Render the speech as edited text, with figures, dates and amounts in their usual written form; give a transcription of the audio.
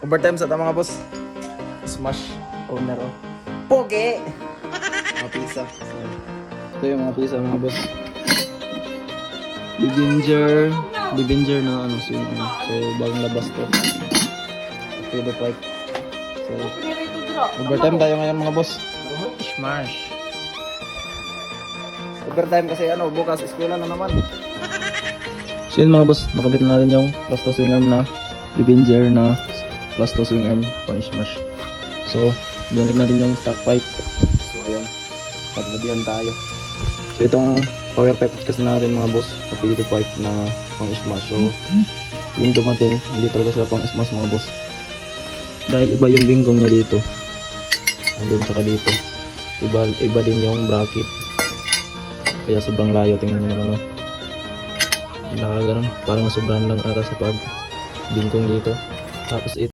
Overtime sa mga boss. Smash owner oh. Pogi! Mga pizza. So, ito yung mga pizza mga boss. Bibinger na ano so, so bagong labas to. Potato pipe. So, overtime tayo ngayon mga boss. Smash. Overtime kasi ano, bukas eskwela na naman. So yun mga boss, nakabit na natin yung Plasto Swing Arm na Bibinger na Plasto Swing Arm pang smash. So, binalik natin yung stock pipe. So ayan, paglabihan tayo. So itong power pipe kasi natin mga boss, potato pipe na pang smash. So, yung dumating, hindi talaga sila pang smash mga boss. Dahil iba yung bingkong na dito. Andun saka dito. Iba din yung bracket. Kaya sobrang layo, tingnan nyo naman. Nakaganon, parang sobrang lang ata sa pag bingkong dito. Tapos ito.